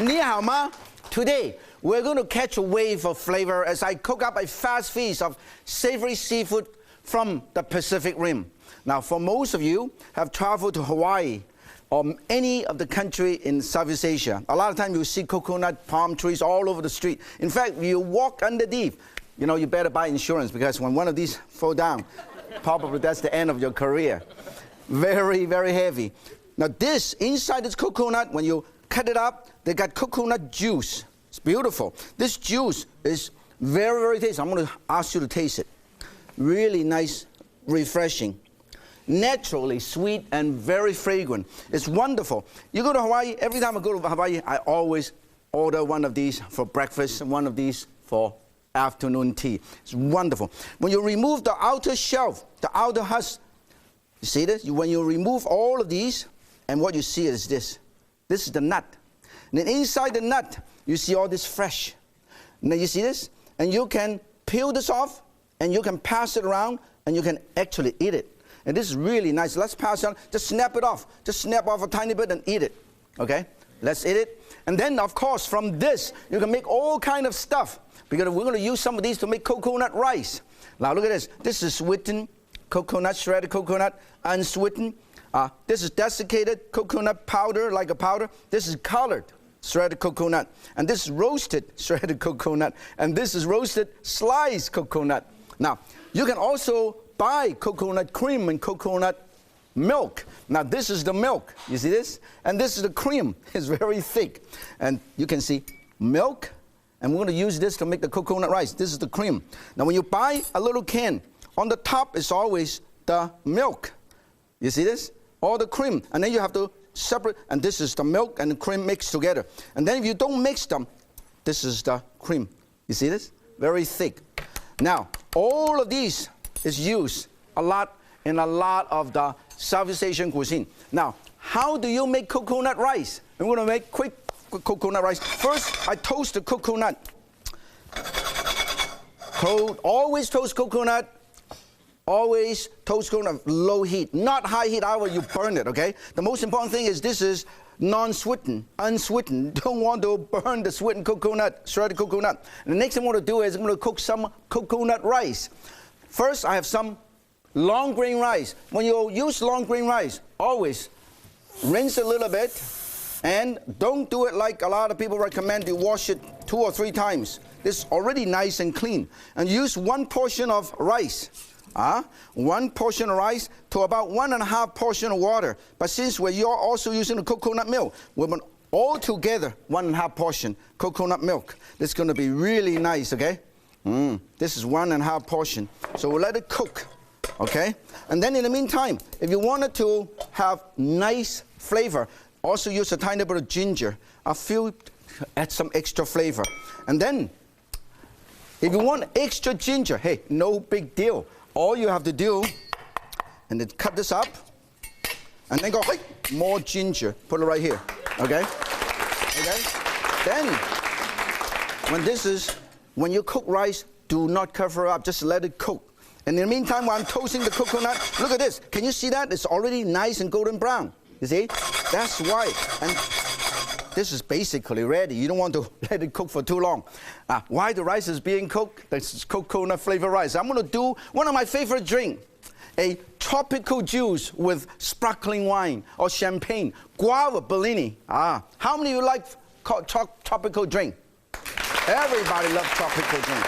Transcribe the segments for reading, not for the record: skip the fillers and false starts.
Ni hao ma? Today, we're going to catch a wave of flavor as I cook up a fast feast of savory seafood from the Pacific Rim. Now, for most of you have traveled to Hawaii or any of the country in Southeast Asia, a lot of times you see coconut palm trees all over the street. In fact, you walk underneath, you know, you better buy insurance because when one of these fall down, probably that's the end of your career. Very, very heavy. Now this, inside this coconut, when you cut it up, they got coconut juice. It's beautiful. This juice is very, very tasty. I'm going to ask you to taste it. Really nice, refreshing, naturally sweet and very fragrant. It's wonderful. You go to Hawaii, every time I go to Hawaii, I always order one of these for breakfast and one of these for afternoon tea. It's wonderful. When you remove the outer shelf, the outer husk, you see this? When you remove all of these, and what you see is this. This is the nut. And then inside the nut, you see all this fresh. Now you see this? And you can peel this off, and you can pass it around, and you can actually eat it. And this is really nice. Let's pass it on. Just snap it off. Just snap off a tiny bit and eat it. Okay? Let's eat it. And then, of course, from this, you can make all kind of stuff. Because we're going to use some of these to make coconut rice. Now look at this. This is sweetened coconut, shredded coconut, unsweetened. This is desiccated coconut powder, like a powder. This is colored shredded coconut. And this is roasted shredded coconut. And this is roasted sliced coconut. Now, you can also buy coconut cream and coconut milk. Now, this is the milk. You see this? And this is the cream. It's very thick. And you can see milk. And we're going to use this to make the coconut rice. This is the cream. Now, when you buy a little can, on the top is always the milk. You see this? All the cream. And then you have to separate. And this is the milk and the cream mixed together. And then if you don't mix them, this is the cream. You see this? Very thick. Now, all of these is used a lot in a lot of the Southeast Asian cuisine. Now, how do you make coconut rice? I'm going to make quick coconut rice. First, I toast the coconut. Always toast coconut. Always toast coconut, low heat, not high heat, otherwise you burn it, okay? The most important thing is this is non-sweetened, unsweetened. Don't want to burn the sweetened coconut, shredded coconut. And the next thing I want to do is I'm going to cook some coconut rice. First, I have some long grain rice. When you use long grain rice, always rinse a little bit and don't do it like a lot of people recommend. You wash it 2 or 3 times. This is already nice and clean. And use 1 portion of rice. 1 portion of rice to about 1.5 portion of water. But since you're also using the coconut milk, we're going all together 1.5 portion coconut milk. This is going to be really nice, okay? This is 1.5 portion. So we'll let it cook, okay? And then in the meantime, if you wanted to have nice flavor, also use a tiny bit of ginger. Add some extra flavor. And then, if you want extra ginger, hey, no big deal. All you have to do, and then cut this up, and then go, more ginger, put it right here, okay? Okay? Then, when you cook rice, do not cover up, just let it cook. And in the meantime, while I'm toasting the coconut, look at this. Can you see that? It's already nice and golden brown, you see? That's why. And this is basically ready. You don't want to let it cook for too long. While the rice is being cooked, this is coconut flavored rice. I'm going to do one of my favorite drinks, a tropical juice with sparkling wine or champagne, Guava Bellini. How many of you like tropical drink? Everybody loves tropical drink.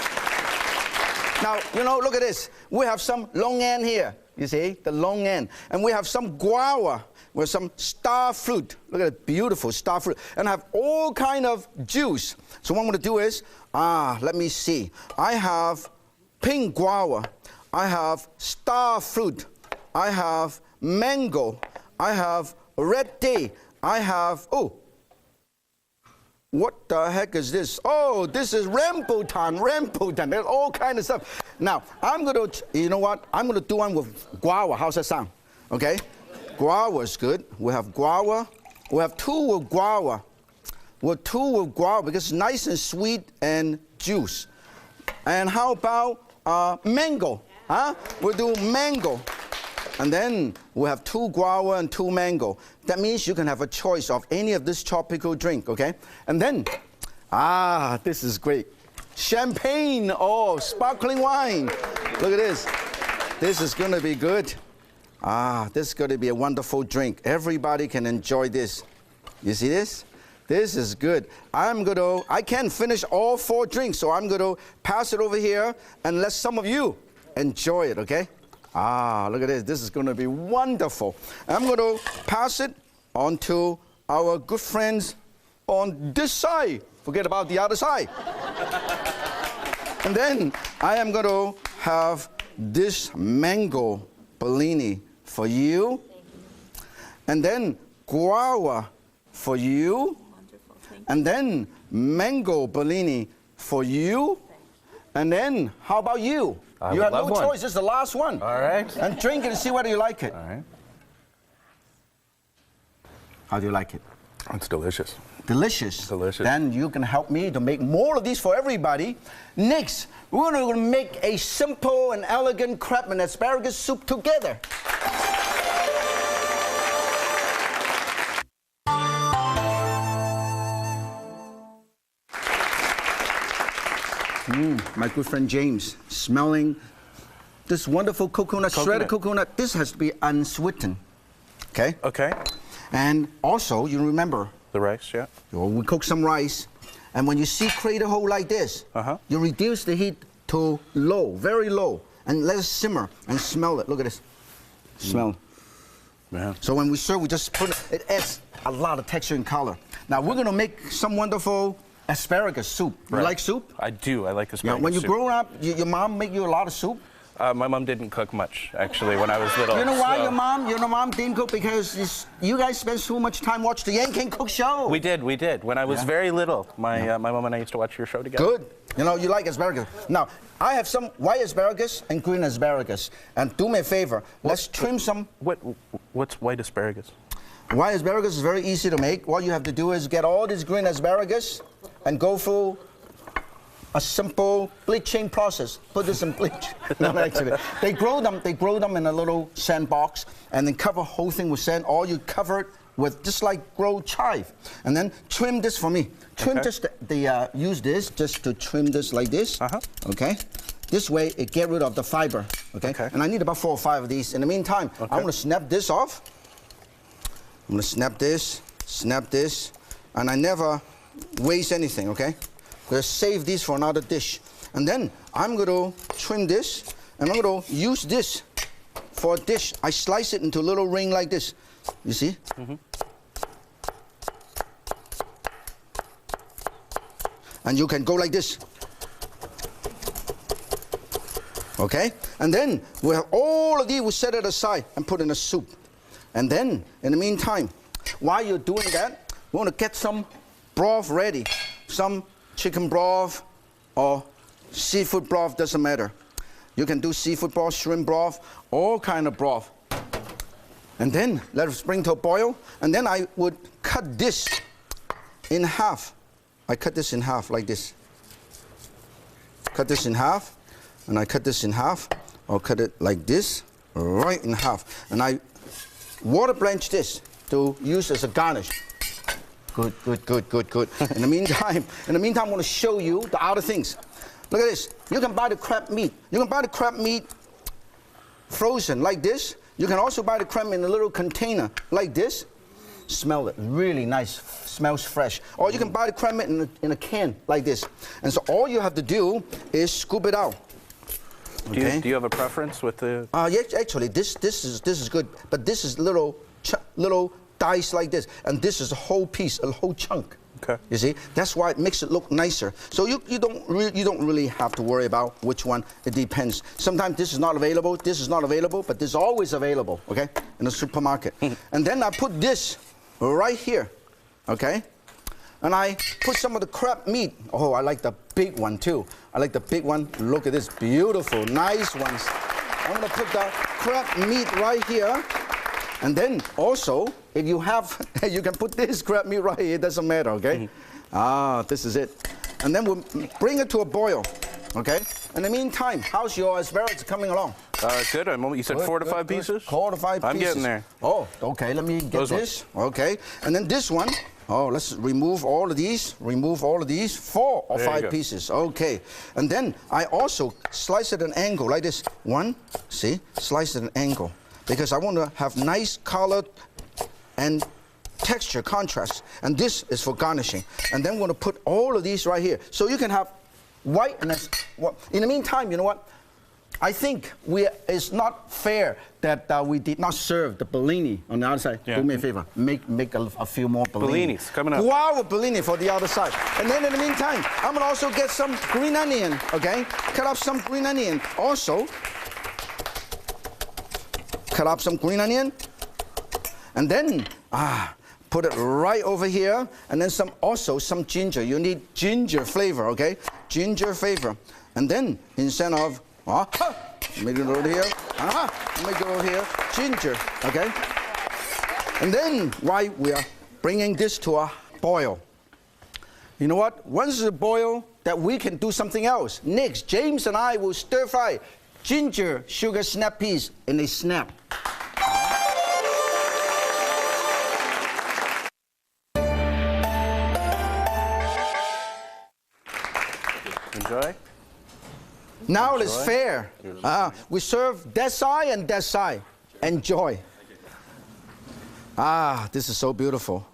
Now, you know, look at this. We have some longan here, you see, the longan. And we have some guava with some star fruit. Look at that beautiful star fruit. And I have all kind of juice. So what I'm going to do is, let me see. I have pink guava. I have star fruit. I have mango. I have red day. I have, what the heck is this? Oh, this is rambutan. There's all kind of stuff. Now, I'm going to, you know what? I'm going to do one with guava. How's that sound? Okay? Guava is good. We have guava. We have 2 with guava. With 2 with guava because it's nice and sweet and juice. And how about mango? We'll do mango. And then we have 2 guava and 2 mango. That means you can have a choice of any of this tropical drink, okay? And then, this is great. Champagne, sparkling wine. Look at this. This is gonna be good. This is gonna be a wonderful drink. Everybody can enjoy this. You see this? This is good. I can't finish all 4 drinks, so I'm gonna pass it over here and let some of you enjoy it, okay? Look at this. This is gonna be wonderful. I'm gonna pass it on to our good friends on this side. Forget about the other side. And then I am gonna have this mango Bellini for you. And then guava for you. And then mango Bellini for you. And then, how about you? You have no choice. This is the last one. All right. And drink it and see whether you like it. All right. How do you like it? It's delicious. Delicious. Delicious. Then you can help me to make more of these for everybody. Next, we're going to make a simple and elegant crab and asparagus soup together. My good friend James, smelling this wonderful coconut, shredded coconut. This has to be unsweetened. Okay? Okay. And also, you remember, the rice, yeah. We cook some rice, and when you see crater hole like this, you reduce the heat to low, very low, and let it simmer and smell it. Look at this. Smell. Man. So when we serve, we just put it adds a lot of texture and color. Now we're gonna make some wonderful asparagus soup. You like soup? I do. I like asparagus soup. When you grow up, your mom make you a lot of soup? My mom didn't cook much, actually, when I was little. You know why your mom didn't cook? Because you guys spend so much time watching the Yan Can Cook show. We did. When I was very little, my mom and I used to watch your show together. Good. You know, you like asparagus. Now, I have some white asparagus and green asparagus. And do me a favor, let's trim some. What's white asparagus? White asparagus is very easy to make. What you have to do is get all this green asparagus and go through a simple bleaching process. Put this in bleach. No, actually, they grow them in a little sandbox and then cover the whole thing with sand. Or you cover it with just like grow chive, and then trim this for me. Trim just use this just to trim this like this. Okay. This way it get rid of the fiber. Okay. And I need about 4 or 5 of these. In the meantime, I'm going to snap this off. I'm going to snap this, and I never waste anything. Okay. I'm going to save these for another dish. And then I'm going to trim this, and I'm going to use this for a dish. I slice it into a little ring like this. You see? And you can go like this. Okay? And then we have all of these, we set it aside and put in a soup. And then, in the meantime, while you're doing that, we want to get some broth ready. Some chicken broth or seafood broth, doesn't matter. You can do seafood broth, shrimp broth, all kind of broth. And then let it bring to a boil. And then I would cut this in half. I cut this in half like this. Cut this in half, and I cut this in half, or cut it like this, right in half. And I water blanch this to use as a garnish. Good. In the meantime, I'm going to show you the other things. Look at this. You can buy the crab meat. You can buy the crab meat frozen like this. You can also buy the crab meat in a little container like this. Smell it. Really nice. Smells fresh. Or you can buy the crab meat in a can like this. And so all you have to do is scoop it out. Okay. Do you have a preference with the? Yeah, actually, this is good. But this is little dice like this, and this is a whole piece, a whole chunk. Okay. You see, that's why it makes it look nicer. So you don't really have to worry about which one. It depends. Sometimes this is not available. This is not available, but this is always available. Okay, in the supermarket. And then I put this right here. Okay. And I put some of the crab meat. Oh, I like the big one too. I like the big one. Look at this, beautiful, nice ones. I'm gonna put the crab meat right here. And then also, if you have, you can put this crab meat right here, it doesn't matter, okay? This is it. And then we'll bring it to a boil, okay? In the meantime, how's your asparagus coming along? Good. You said 4 to 5 pieces? 4 to 5 pieces. I'm getting there. Oh, okay. Let me get Those this. Okay. And then this one. Oh, let's remove all of these. Remove all of these. 4 or 5 pieces. Okay. And then I also slice it at an angle like this. 1, see? Slice it at an angle. Because I want to have nice color and texture contrast. And this is for garnishing. And then we're going to put all of these right here. So you can have white and that's what. In the meantime, you know what? I think it's not fair that we did not serve the Bellini on the other side. Yeah. Do me a favor. Make a few more Bellini. Bellinis coming up. Guava Bellini for the other side. And then in the meantime, I'm going to also get some green onion, okay? Cut up some green onion. Also, cut up some green onion. And then, put it right over here. And then also some ginger. You need ginger flavor, okay? Ginger flavor. And then, instead of make it over here. Make it over here. Ginger, okay? And then, while we are bringing this to a boil, you know what? Once it boils, that we can do something else. Next, James and I will stir fry ginger sugar snap peas in a snap. Enjoy. Now it's fair. We serve that side and that side. Enjoy. This is so beautiful.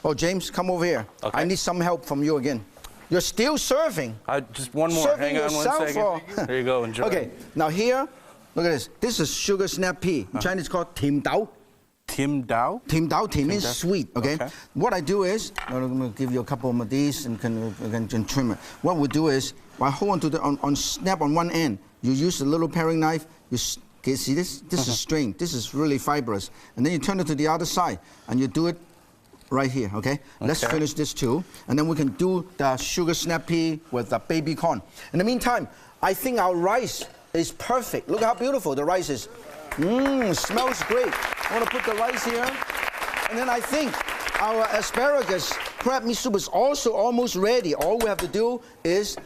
Oh, James, come over here. Okay. I need some help from you again. You're still serving. Just one more. Serving Hang on 1 second. There you go. Enjoy. Okay, now here, look at this. This is sugar snap pea. In Chinese, it's called tim dao. Tim Dao? Tim dao, tim means sweet, okay? Okay. What I do is, I'm going to give you a couple of these and can trim it. What we do is, I hold on to the, snap on one end. You use a little paring knife. Okay, see this? This is string. This is really fibrous. And then you turn it to the other side, and you do it right here, okay? Let's finish this too. And then we can do the sugar snap pea with the baby corn. In the meantime, I think our rice is perfect. Look how beautiful the rice is. Smells great. I want to put the rice here. And then I think our asparagus crab meat soup is also almost ready. All we have to do is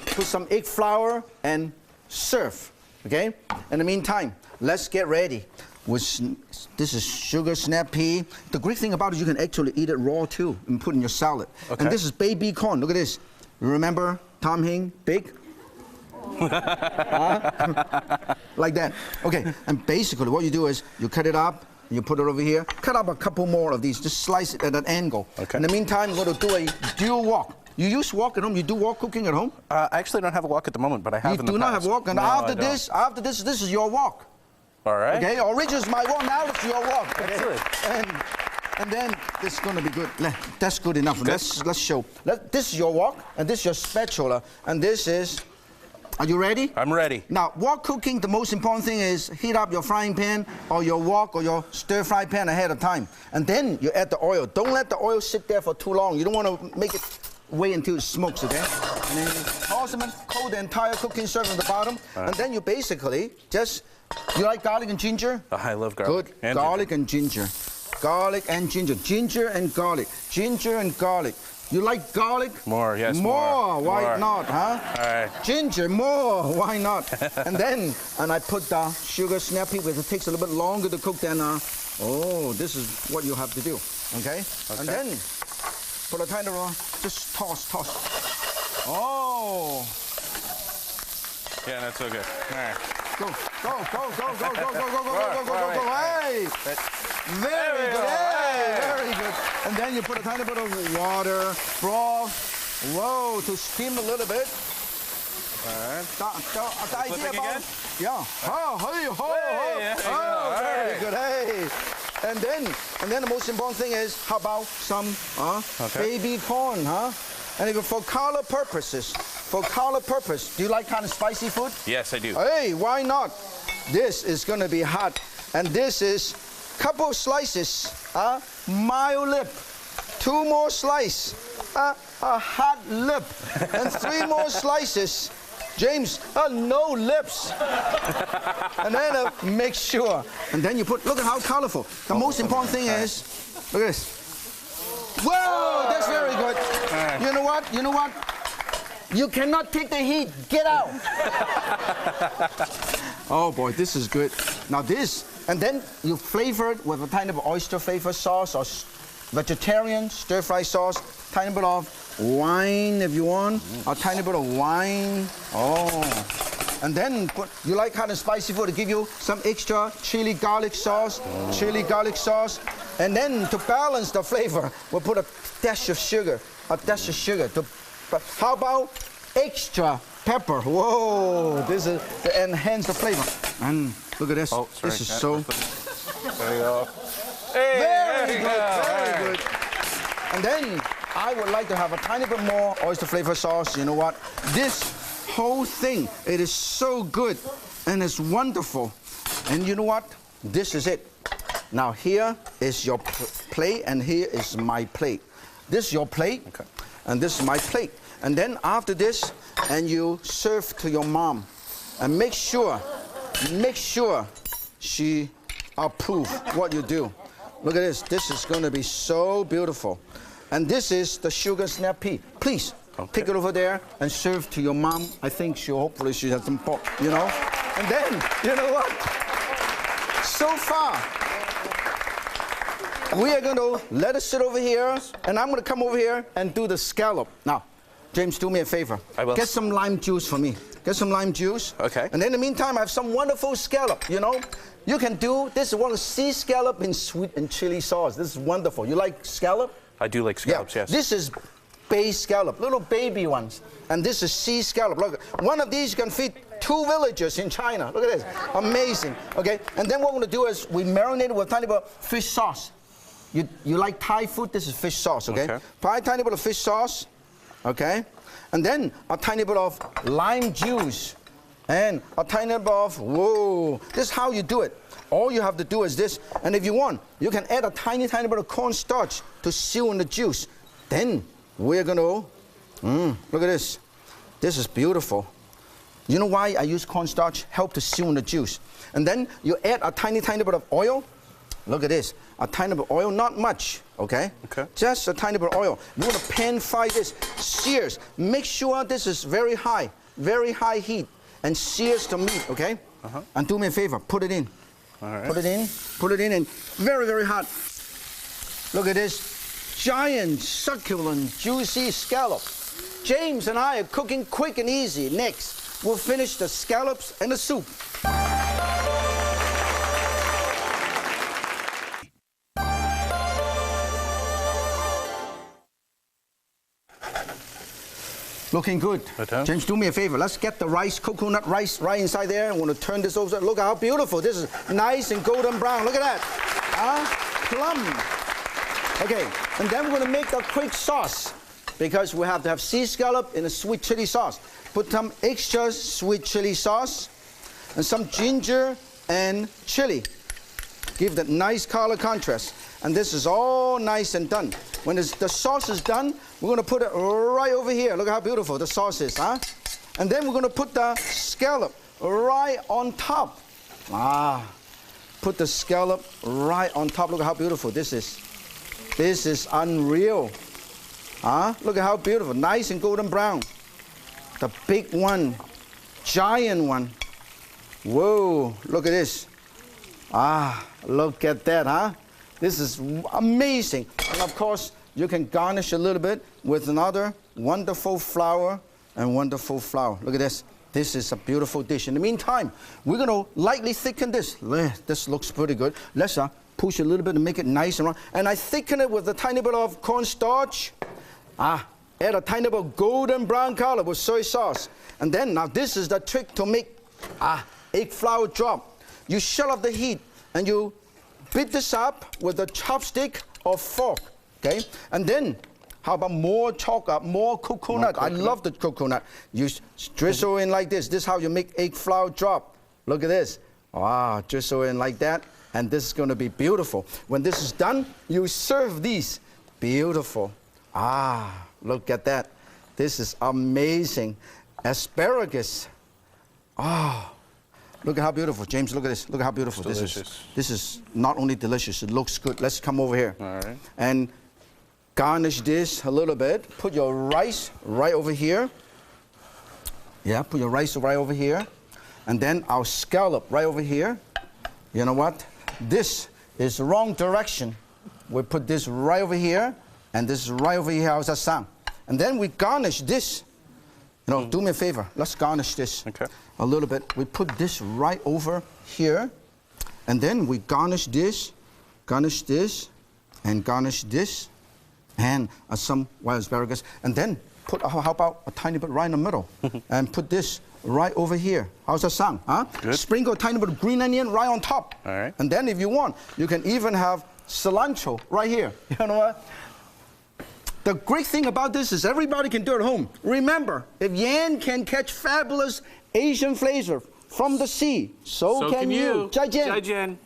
put some egg flour and serve, okay? In the meantime, let's get ready. This is sugar snap pea. The great thing about it, you can actually eat it raw too and put in your salad. Okay. And this is baby corn. Look at this. Remember Tom Hing, big? Like that. Okay, and basically what you do is you cut it up, and you put it over here, cut up a couple more of these, just slice it at an angle. Okay. In the meantime, we're going to do a dual wok. You use wok at home? You do wok cooking at home? I actually don't have a wok at the moment, but I have in the past. You do not have wok? And no, after this, this is your wok. All right. Okay, originally it's my wok, now it's your wok. Okay? Excellent. And then this is going to be good. That's good enough. Good. Let's show. This is your wok, and this is your spatula, and this is... Are you ready? I'm ready. Now, wok cooking, the most important thing is heat up your frying pan or your wok or your stir-fry pan ahead of time. And then you add the oil. Don't let the oil sit there for too long. You don't want to make it wait until it smokes, okay? And then you toss them and coat the entire cooking surface on the bottom. Right. And then you basically just... You like garlic and ginger? I love garlic. Good. And garlic and ginger. Garlic and ginger. Ginger and garlic. Ginger and garlic. You like garlic? More, yes, more. Why not, huh? All right. Ginger, more. Why not? and I put the sugar snap pea, because it takes a little bit longer to cook than, this is what you have to do, okay? And then put a kind of, just toss. Oh. Yeah, that's so good. All right. Go. Hey! Very good. Hey, very good. And then you put a tiny bit of water, broth, to steam a little bit. All right. The idea about, yeah. Very good. Hey. And then the most important thing is, how about some baby corn, huh? And even for color purposes. Do you like kind of spicy food? Yes, I do. Hey, why not? This is going to be hot. And this is couple of slices, mild lip. 2 more slices, a hot lip. And 3 more slices. James, no lips. And then make sure. And then you put, look at how colorful. The most important thing is, look at this. Whoa, that's very good. You know what? You cannot take the heat. Get out. Oh boy, this is good. Now this, and then you flavor it with a tiny bit of oyster flavor sauce or vegetarian stir-fry sauce, tiny bit of wine if you want, a tiny bit of wine. Oh. And then you like hot and spicy food, to give you some extra chili garlic sauce, And then to balance the flavor, we'll put a dash of sugar. How about extra pepper? Whoa, this is to enhance the flavor. And look at this. Oh, sorry. This is so... There you go. Hey, very good. And then I would like to have a tiny bit more oyster flavor sauce. You know what? This whole thing, it is so good and it's wonderful. And you know what? This is it. Now here is your plate and here is my plate. This is your plate, okay, and this is my plate. And then after this, and you serve to your mom. And make sure she approves what you do. Look at this. This is going to be so beautiful. And this is the sugar snap pea. Please, okay, take it over there and serve to your mom. I think hopefully she has some pork, you know. And then, you know what? So far, we are going to let it sit over here, and I'm going to come over here and do the scallop. Now, James, do me a favor. I will. Get some lime juice for me. Get some lime juice. Okay. And in the meantime, I have some wonderful scallop, you know. You can do, this is one of sea scallop in sweet and chili sauce. This is wonderful. You like scallop? I do like scallops, yes. This is bay scallop, little baby ones. And this is sea scallop. Look, one of these can feed 2 villages in China. Look at this. Amazing. Okay. And then what we're going to do is we marinate it with a tiny bit of fish sauce. You like Thai food? This is fish sauce, okay? A tiny bit of fish sauce, okay? And then a tiny bit of lime juice. And a tiny bit of, whoa. This is how you do it. All you have to do is this. And if you want, you can add a tiny bit of cornstarch to seal in the juice. Then we're going to, look at this. This is beautiful. You know why I use cornstarch? Help to seal in the juice. And then you add a tiny bit of oil. Look at this. A tiny bit of oil, not much, okay? Okay. Just a tiny bit of oil. You want to pan fry this. Sears. Make sure this is very high heat. And sears the meat, okay? And do me a favor, put it in. All right. Put it in, and very, very hot. Look at this giant, succulent, juicy scallop. James and I are cooking quick and easy. Next, we'll finish the scallops and the soup. Looking good. James, do me a favor. Let's get the rice, coconut rice, right inside there. I want to turn this over. Look how beautiful. This is nice and golden brown. Look at that. Plum. Okay, and then we're going to make a quick sauce because we have to have sea scallop in a sweet chili sauce. Put some extra sweet chili sauce and some ginger and chili. Give that nice color contrast. And this is all nice and done. When the sauce is done, we're going to put it right over here. Look how beautiful the sauce is, huh? And then we're going to put the scallop right on top. Put the scallop right on top. Look at how beautiful this is. This is unreal. Look at how beautiful. Nice and golden brown. The big one. Giant one. Whoa, look at this. Look at that, huh? This is amazing. And of course, you can garnish a little bit with another wonderful flour and wonderful flour. Look at this. This is a beautiful dish. In the meantime, we're going to lightly thicken this. This looks pretty good. Let's push a little bit to make it nice and round. And I thicken it with a tiny bit of cornstarch. Add a tiny bit of golden brown color with soy sauce. And then, now this is the trick to make egg flour drop. You shut off the heat and you beat this up with a chopstick or fork, okay? And then, how about more chocolate, more coconut? I love the coconut. You drizzle in like this. This is how you make egg flour drop. Look at this. Drizzle in like that. And this is going to be beautiful. When this is done, you serve these. Beautiful. Look at that. This is amazing. Asparagus. Look at how beautiful. James, look at this. Look at how beautiful this is. This is not only delicious, it looks good. Let's come over here. All right. And garnish this a little bit. Put your rice right over here. Yeah, put your rice right over here. And then our scallop right over here. You know what? This is the wrong direction. We put this right over here, and this is right over here. How's that sound? And then we garnish this. You know, do me a favor. Let's garnish this a little bit. We put this right over here, and then we garnish this, and garnish this, and some wild asparagus. And then put, how about a tiny bit right in the middle, and put this right over here. How's that sound? Huh? Good. Sprinkle a tiny bit of green onion right on top. All right. And then if you want, you can even have cilantro right here. You know what? The great thing about this is everybody can do it at home. Remember, if Yan can catch fabulous Asian flavor from the sea, so can you. 再见.